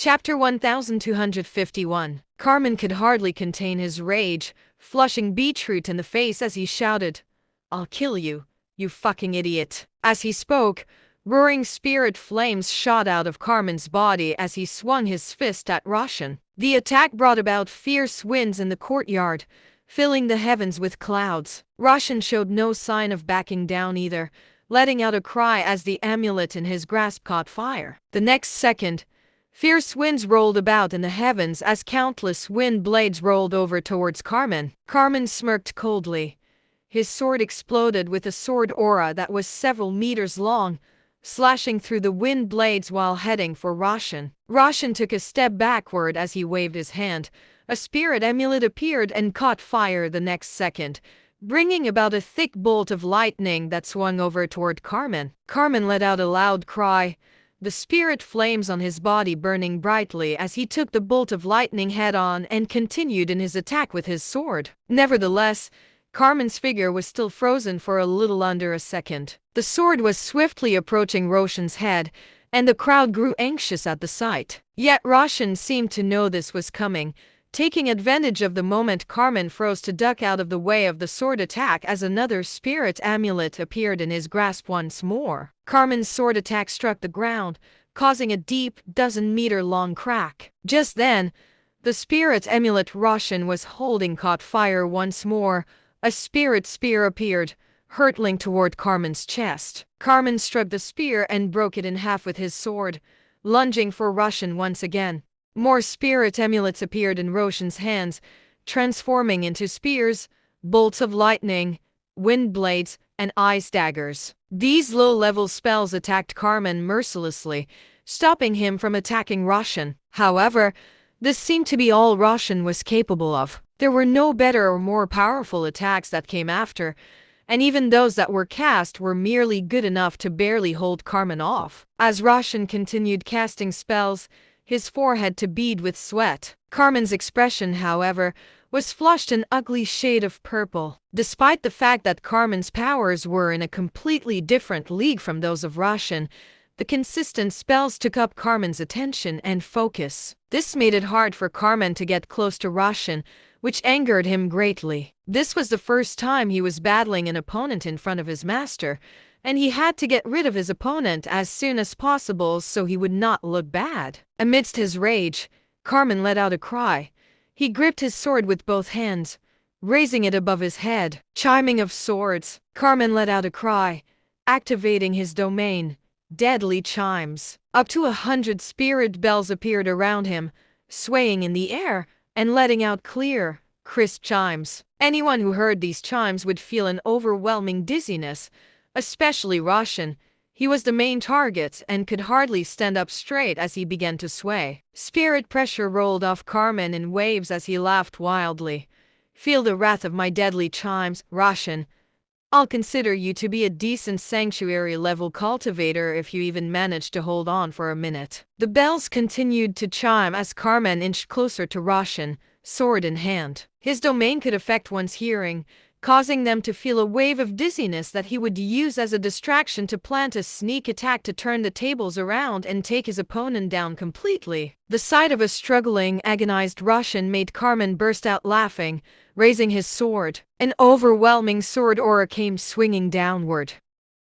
Chapter 1251. Carmen could hardly contain his rage, flushing Beetroot in the face as he shouted, "I'll kill you, you fucking idiot." As he spoke, roaring spirit flames shot out of Carmen's body as he swung his fist at Roshan. The attack brought about fierce winds in the courtyard, filling the heavens with clouds. Roshan showed no sign of backing down either, letting out a cry as the amulet in his grasp caught fire. The next second, fierce winds rolled about in the heavens as countless wind blades rolled over towards Carmen. Carmen smirked coldly. His sword exploded with a sword aura that was several meters long, slashing through the wind blades while heading for Roshan. Roshan took a step backward as he waved his hand. A spirit amulet appeared and caught fire the next second, bringing about a thick bolt of lightning that swung over toward Carmen. Carmen let out a loud cry, the spirit flames on his body burning brightly as he took the bolt of lightning head-on and continued in his attack with his sword. Nevertheless, Carmen's figure was still frozen for a little under a second. The sword was swiftly approaching Roshan's head, and the crowd grew anxious at the sight. Yet Roshan seemed to know this was coming, taking advantage of the moment Carmen froze to duck out of the way of the sword attack as another spirit amulet appeared in his grasp once more. Carmen's sword attack struck the ground, causing a deep, dozen-meter-long crack. Just then, the spirit amulet Roshan was holding caught fire once more. A spirit spear appeared, hurtling toward Carmen's chest. Carmen struck the spear and broke it in half with his sword, lunging for Roshan once again. More spirit amulets appeared in Roshan's hands, transforming into spears, bolts of lightning, wind blades, and ice daggers. These low-level spells attacked Carmen mercilessly, stopping him from attacking Roshan. However, this seemed to be all Roshan was capable of. There were no better or more powerful attacks that came after, and even those that were cast were merely good enough to barely hold Carmen off. As Roshan continued casting spells, his forehead to bead with sweat. Carmen's expression, however, was flushed an ugly shade of purple. Despite the fact that Carmen's powers were in a completely different league from those of Roshan, the consistent spells took up Carmen's attention and focus. This made it hard for Carmen to get close to Roshan, which angered him greatly. This was the first time he was battling an opponent in front of his master, and he had to get rid of his opponent as soon as possible so he would not look bad. Amidst his rage, Carmen let out a cry. He gripped his sword with both hands, raising it above his head. Chiming of swords, Carmen let out a cry, activating his domain, deadly chimes. Up to 100 spirit bells appeared around him, swaying in the air and letting out clear, crisp chimes. Anyone who heard these chimes would feel an overwhelming dizziness, especially Roshan. He was the main target and could hardly stand up straight as he began to sway. Spirit pressure rolled off Carmen in waves as he laughed wildly. "Feel the wrath of my deadly chimes, Roshan. I'll consider you to be a decent sanctuary-level cultivator if you even manage to hold on for a minute." The bells continued to chime as Carmen inched closer to Roshan, sword in hand. His domain could affect one's hearing, causing them to feel a wave of dizziness that he would use as a distraction to plant a sneak attack to turn the tables around and take his opponent down completely. The sight of a struggling, agonized Roshan made Carmen burst out laughing, raising his sword. An overwhelming sword aura came swinging downward.